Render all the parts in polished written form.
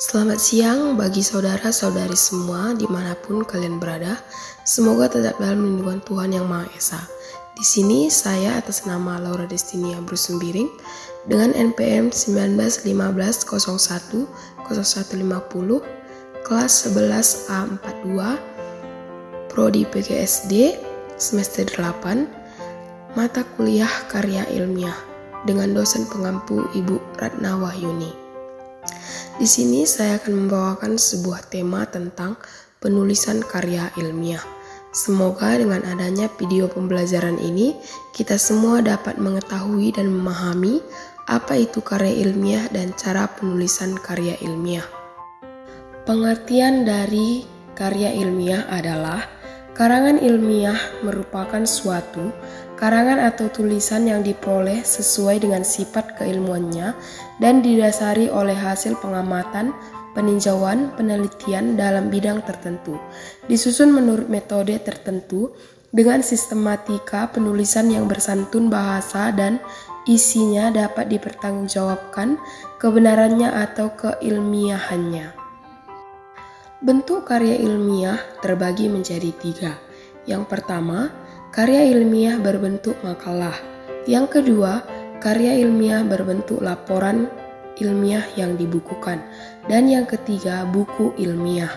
Selamat siang bagi saudara-saudari semua dimanapun kalian berada. Semoga tetap dalam lindungan Tuhan Yang Maha Esa. Di sini saya atas nama Laura Destinia Brusembiring dengan NPM 1915010150 kelas 11A42 Prodi PGSD semester 8 mata kuliah karya ilmiah dengan dosen pengampu Ibu Ratna Wahyuni. Di sini saya akan membawakan sebuah tema tentang penulisan karya ilmiah. Semoga dengan adanya video pembelajaran ini, kita semua dapat mengetahui dan memahami apa itu karya ilmiah dan cara penulisan karya ilmiah. Pengertian dari karya ilmiah adalah karangan ilmiah merupakan suatu karangan atau tulisan yang diperoleh sesuai dengan sifat keilmuannya dan didasari oleh hasil pengamatan, peninjauan, penelitian dalam bidang tertentu, disusun menurut metode tertentu dengan sistematika penulisan yang bersantun bahasa dan isinya dapat dipertanggungjawabkan kebenarannya atau keilmiahannya. Bentuk karya ilmiah terbagi menjadi 3. Yang pertama, karya ilmiah berbentuk makalah. Yang kedua, karya ilmiah berbentuk laporan ilmiah yang dibukukan. Dan yang ketiga, buku ilmiah.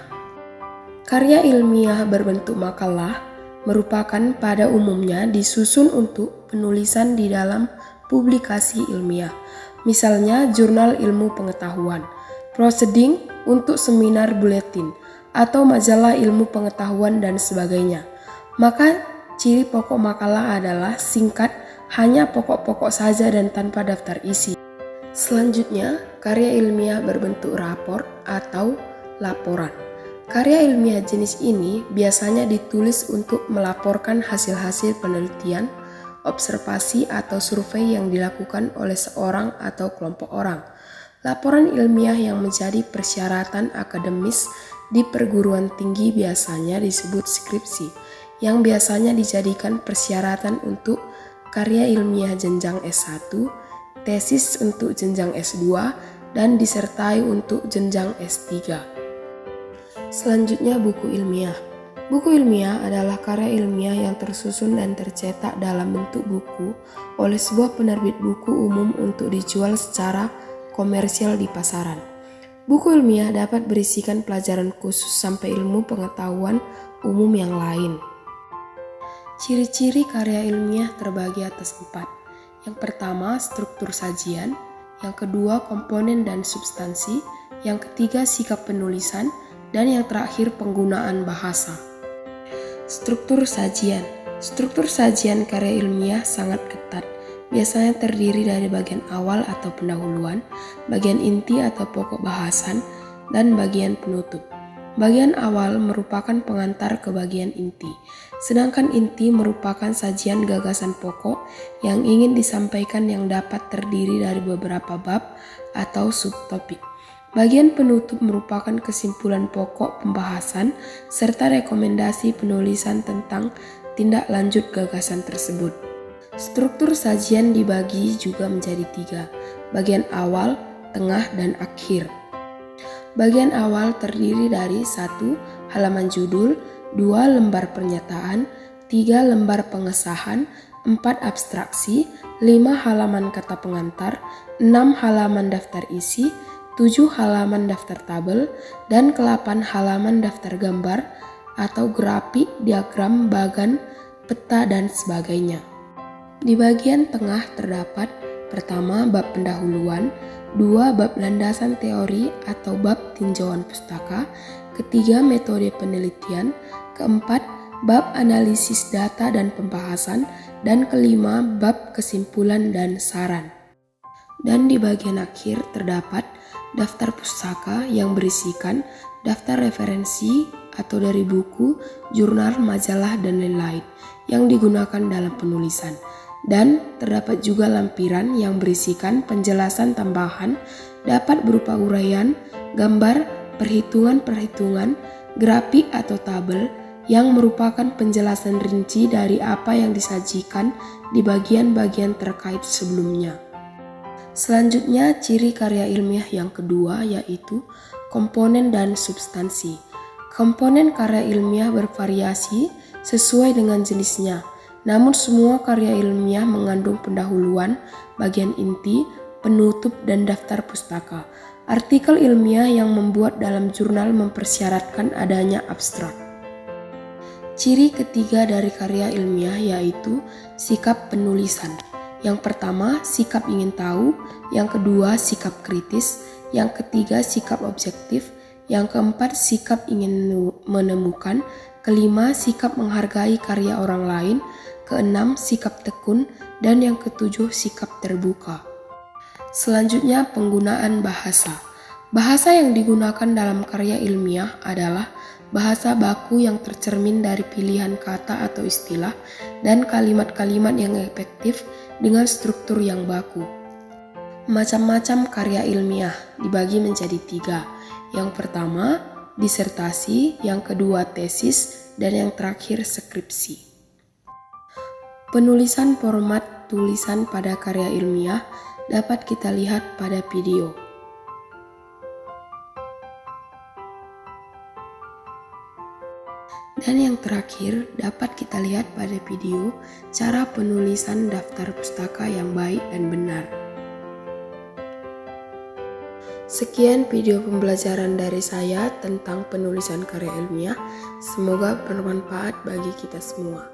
Karya ilmiah berbentuk makalah merupakan pada umumnya disusun untuk penulisan di dalam publikasi ilmiah. Misalnya jurnal ilmu pengetahuan, proceeding untuk seminar buletin, atau majalah ilmu pengetahuan dan sebagainya. Maka ciri pokok makalah adalah singkat, hanya pokok-pokok saja dan tanpa daftar isi. Selanjutnya, karya ilmiah berbentuk rapor atau laporan. Karya ilmiah jenis ini biasanya ditulis untuk melaporkan hasil-hasil penelitian, observasi atau survei yang dilakukan oleh seorang atau kelompok orang. Laporan ilmiah yang menjadi persyaratan akademis di perguruan tinggi biasanya disebut skripsi, yang biasanya dijadikan persyaratan untuk karya ilmiah jenjang S1, tesis untuk jenjang S2, dan disertai untuk jenjang S3. Selanjutnya buku ilmiah. Buku ilmiah adalah karya ilmiah yang tersusun dan tercetak dalam bentuk buku oleh sebuah penerbit buku umum untuk dijual secara komersial di pasaran. Buku ilmiah dapat berisikan pelajaran khusus sampai ilmu pengetahuan umum yang lain. Ciri-ciri karya ilmiah terbagi atas 4. Yang pertama, struktur sajian. Yang kedua, komponen dan substansi. Yang ketiga, sikap penulisan. Dan yang terakhir, penggunaan bahasa. Struktur sajian. Struktur sajian karya ilmiah sangat ketat. Biasanya terdiri dari bagian awal atau pendahuluan, bagian inti atau pokok bahasan, dan bagian penutup. Bagian awal merupakan pengantar ke bagian inti, sedangkan inti merupakan sajian gagasan pokok yang ingin disampaikan yang dapat terdiri dari beberapa bab atau subtopik. Bagian penutup merupakan kesimpulan pokok pembahasan serta rekomendasi penulisan tentang tindak lanjut gagasan tersebut. Struktur sajian dibagi juga menjadi 3, bagian awal, tengah, dan akhir. Bagian awal terdiri dari 1. Halaman judul, 2. Lembar pernyataan, 3. Lembar pengesahan, 4. Abstraksi, 5. Halaman kata pengantar, 6. Halaman daftar isi, 7. Halaman daftar tabel, dan 8. Halaman daftar gambar atau grafik, diagram, bagan, peta, dan sebagainya. Di bagian tengah terdapat pertama bab pendahuluan, 2 bab landasan teori atau bab tinjauan pustaka, ketiga metode penelitian, keempat bab analisis data dan pembahasan, dan kelima bab kesimpulan dan saran. Dan di bagian akhir terdapat daftar pustaka yang berisikan daftar referensi atau dari buku, jurnal, majalah, dan lain-lain yang digunakan dalam penulisan. Dan terdapat juga lampiran yang berisikan penjelasan tambahan dapat berupa uraian, gambar, perhitungan-perhitungan, grafik atau tabel yang merupakan penjelasan rinci dari apa yang disajikan di bagian-bagian terkait sebelumnya. Selanjutnya, ciri karya ilmiah yang kedua yaitu komponen dan substansi. Komponen karya ilmiah bervariasi sesuai dengan jenisnya, namun semua karya ilmiah mengandung pendahuluan, bagian inti, penutup, dan daftar pustaka. Artikel ilmiah yang membuat dalam jurnal mempersyaratkan adanya abstrak. Ciri ketiga dari karya ilmiah yaitu sikap penulisan. Yang pertama, sikap ingin tahu. Yang kedua, sikap kritis. Yang ketiga, sikap objektif. Yang keempat, sikap ingin menemukan. Kelima, sikap menghargai karya orang lain. Keenam, sikap tekun. Dan yang ketujuh, sikap terbuka. Selanjutnya, penggunaan bahasa. Bahasa yang digunakan dalam karya ilmiah adalah bahasa baku yang tercermin dari pilihan kata atau istilah dan kalimat-kalimat yang efektif dengan struktur yang baku. Macam-macam karya ilmiah dibagi menjadi 3. Yang pertama, disertasi, yang kedua tesis, dan yang terakhir skripsi. Penulisan format tulisan pada karya ilmiah dapat kita lihat pada video. Dan yang terakhir dapat kita lihat pada video cara penulisan daftar pustaka yang baik dan benar. Sekian video pembelajaran dari saya tentang penulisan karya ilmiah. Semoga bermanfaat bagi kita semua.